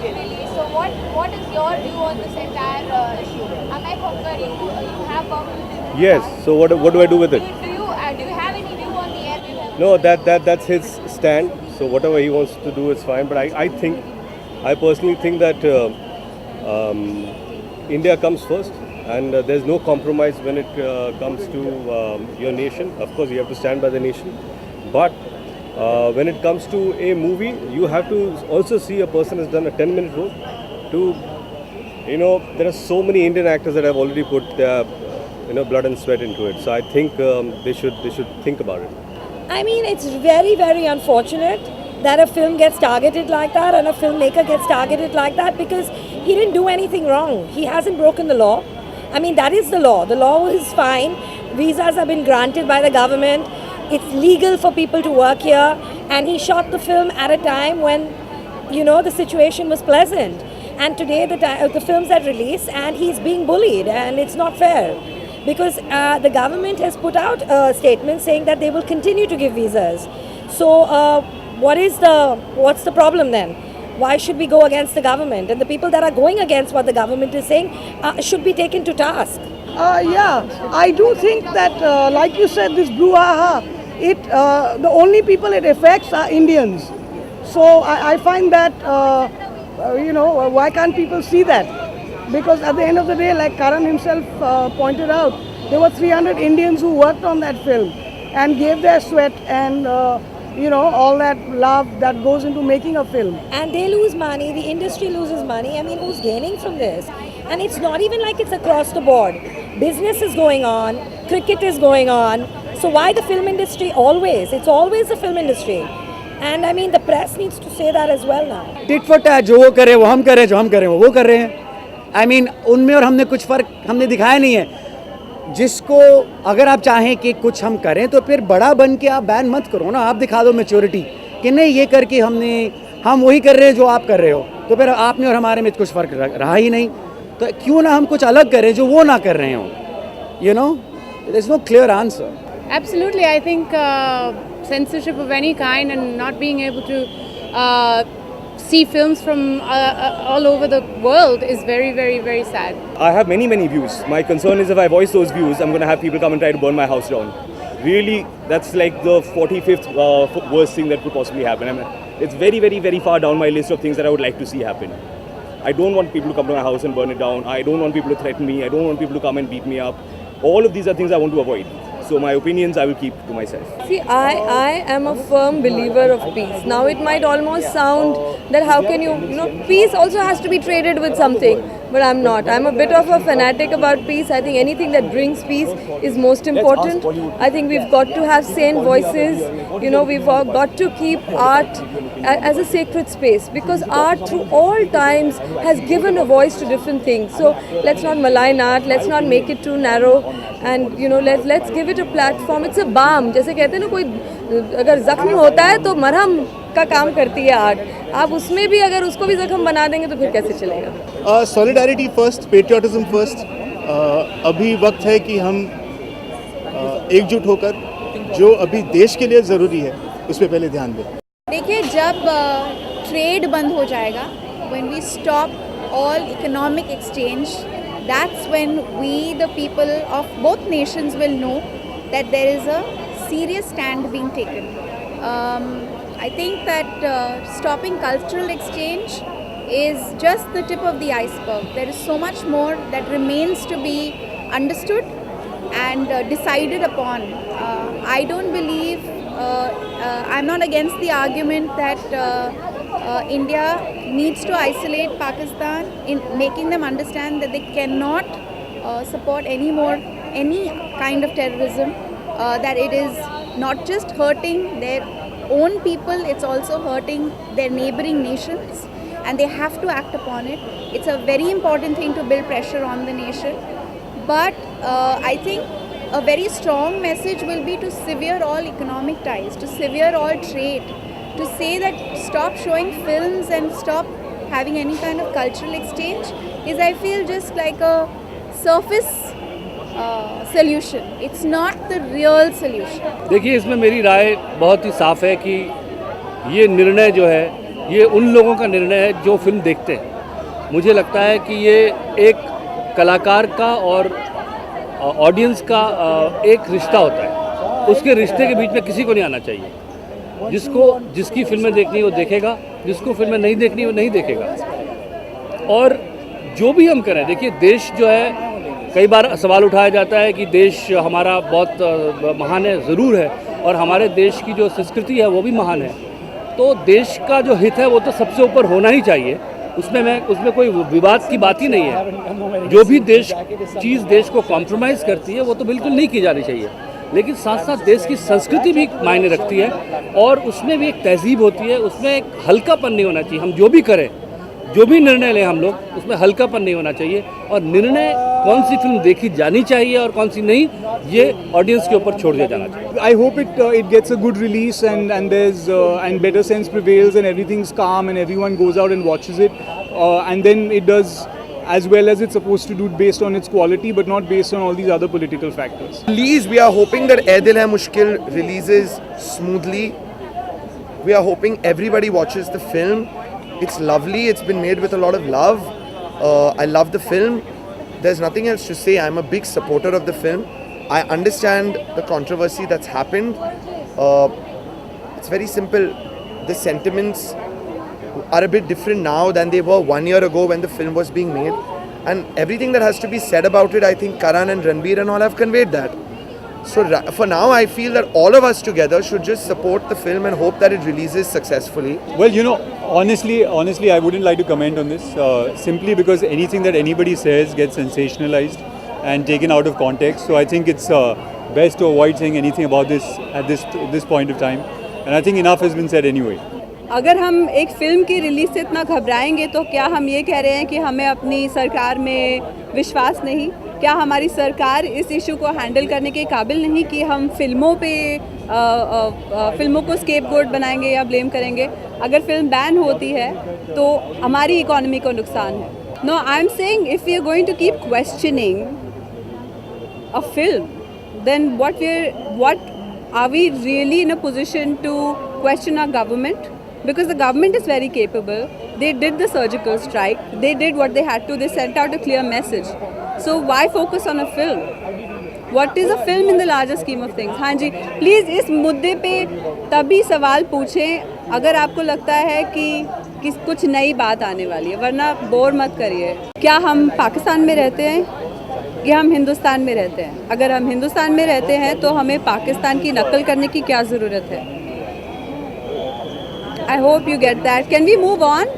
released. So what is your view on this entire issue? Amek Hokkar, you have permanent. Yes. So what do I do with it? Do you have any view on the air? Do you have No, that's his stand. So whatever he wants to do is fine. But I personally think that India comes first, and there's no compromise when it comes to your nation. Of course, you have to stand by the nation, but when it comes to a movie, you have to also see a person has done a 10-minute role. There are so many Indian actors that have already put their blood and sweat into it. So I think they should think about it. I mean, it's very, very unfortunate that a film gets targeted like that and a filmmaker gets targeted like that because he didn't do anything wrong. He hasn't broken the law. I mean, that is the law. The law is fine. Visas have been granted by the government. It's legal for people to work here. And he shot the film at a time when, the situation was pleasant. And today the film's at release and he's being bullied and it's not fair. Because the government has put out a statement saying that they will continue to give visas. So what's the problem then? Why should we go against the government? And the people that are going against what the government is saying should be taken to task. Yeah, I do think that, like you said, this brouhaha, the only people it affects are Indians. So I find that, why can't people see that? Because at the end of the day, like Karan himself pointed out, there were 300 Indians who worked on that film and gave their sweat and all that love that goes into making a film. And they lose money, the industry loses money. I mean, who's gaining from this? And it's not even like it's across the board. Business is going on, cricket is going on. So why the film industry always? It's always the film industry. And I mean, the press needs to say that as well now. Tit for tat, जो वो करे वो हम करें, जो हम करें वो कर रहे हैं. I mean, उनमें और हमने कुछ फ़र्क हमने दिखाया नहीं है. जिसको अगर आप चाहें कि कुछ हम करें तो फिर बड़ा बन के आप बैन मत करो ना. आप दिखा दो मैच्योरिटी कि नहीं, ये करके हम वही कर रहे हैं जो आप कर रहे हो. तो फिर आपने और हमारे में कुछ फ़र्क रहा ही नहीं. तो क्यों ना हम कुछ अलग करें जो वो ना कर रहे हो. There is no clear answer. Absolutely, I think censorship of any kind and not being able to see films from all over the world is very, very, very sad. I have many views. My concern is if I voice those views, I'm going to have people come and try to burn my house down. Really, that's like the 45th worst thing that could possibly happen. I mean, it's very, very, very far down my list of things that I would like to see happen. I don't want people to come to my house and burn it down. I don't want people to threaten me. I don't want people to come and beat me up. All of these are things I want to avoid. So my opinions I will keep to myself. See, I am a firm believer of peace. Now it might almost sound that how can peace also has to be traded with something. But I'm not. I'm a bit of a fanatic about peace. I think anything that brings peace is most important. I think we've got to have sane voices. We've got to keep art as a sacred space because art through all times has given a voice to different things. So let's not malign art. Let's not make it too narrow. And let's give it a platform. It's a balm. जैसे कहते हैं ना, कोई अगर जख्म होता है तो मरहम का काम करती है आर्ट. आप उसमें भी अगर उसको भी जख्म बना देंगे तो फिर कैसे चलेगा. Solidarity first, patriotism first. अभी वक्त है कि हम एकजुट होकर जो अभी देश के लिए ज़रूरी है उस पर पहले ध्यान दें. देखिए, जब ट्रेड बंद हो जाएगा, when we stop all economic exchange, that's when we, the people of both nations, will know that there is a serious stand being taken. I think that stopping cultural exchange is just the tip of the iceberg. There is so much more that remains to be understood and decided upon. I don't believe, I'm not against the argument that India needs to isolate Pakistan in making them understand that they cannot support any kind of terrorism, that it is not just hurting their own people, it's also hurting their neighboring nations, and they have to act upon it. It's a very important thing to build pressure on the nation, but I think a very strong message will be to sever all economic ties, to sever all trade, to say that stop showing films and stop having any kind of cultural exchange is, I feel, just like a surface solution. It's not the real solution. देखिए, इसमें मेरी राय बहुत ही साफ है कि ये निर्णय जो है ये उन लोगों का निर्णय है जो फिल्म देखते हैं। मुझे लगता है कि ये एक कलाकार का और ऑडियंस का एक रिश्ता होता है। उसके रिश्ते के बीच में किसी को नहीं आना चाहिए। जिसकी फिल्में देखनी है वो देखेगा, जिसको फिल्में नहीं देखनी वो नहीं देखेगा। और जो भी हम करें, देखिए देश जो है, कई बार सवाल उठाया जाता है कि देश हमारा बहुत महान है, ज़रूर है, और हमारे देश की जो संस्कृति है वो भी महान है। तो देश का जो हित है वो तो सबसे ऊपर होना ही चाहिए, उसमें कोई विवाद की बात ही नहीं है। जो भी चीज़ देश को कॉम्प्रोमाइज़ करती है वो तो बिल्कुल नहीं की जानी चाहिए, लेकिन साथ साथ देश की संस्कृति भी मायने रखती है और उसमें भी एक तहजीब होती है, उसमें एक हल्कापन नहीं होना चाहिए। हम जो भी करें, जो भी निर्णय लें हम लोग, उसमें हल्कापन नहीं होना चाहिए। और निर्णय कौन सी फिल्म देखी जानी चाहिए और कौन सी नहीं, ये ऑडियंस के ऊपर छोड़ दिया जाना चाहिए। I hope it gets a good release and there's and better sense prevails and everything's calm and everyone goes out and watches it and then it does as well as it's supposed to do based on its quality but not based on all these other political factors. Release, we are hoping that Ae Dil Hai Mushkil releases smoothly. We are hoping everybody watches the film. It's lovely. It's been made with a lot of love. I love the film. There's nothing else to say. I'm a big supporter of the film. I understand the controversy that's happened. It's very simple. The sentiments are a bit different now than they were 1 year ago when the film was being made. And everything that has to be said about it, I think Karan and Ranbir and all have conveyed that. So for now, I feel that all of us together should just support the film and hope that it releases successfully. Well, you know, honestly, I wouldn't like to comment on this simply because anything that anybody says gets sensationalized and taken out of context. So I think it's best to avoid saying anything about this at this point of time. And I think enough has been said anyway. अगर हम एक film की release से इतना घबराएंगे तो क्या हम ये कह रहे हैं कि हमें अपनी सरकार में विश्वास नहीं? क्या हमारी सरकार इस इशू को हैंडल करने के काबिल नहीं कि हम फिल्मों को स्केपगोट बनाएंगे या ब्लेम करेंगे? अगर फिल्म बैन होती है तो हमारी इकोनॉमी को नुकसान है। No, I am saying if we are going to keep questioning a film, then what are we really in a position to question our government? Because the government is very capable. They did the surgical strike. They did what they had to. They sent out a clear message. So why focus on a film? What is a film in the larger scheme of things? हाँ जी, please इस मुद्दे पे तभी सवाल पूछें अगर आपको लगता है कि कुछ नई बात आने वाली है, वरना बोर मत करिए। क्या हम पाकिस्तान में रहते हैं या हम हिंदुस्तान में रहते हैं? अगर हम हिंदुस्तान में रहते हैं तो हमें पाकिस्तान की नकल करने की क्या ज़रूरत है? I hope you get that. Can we move on?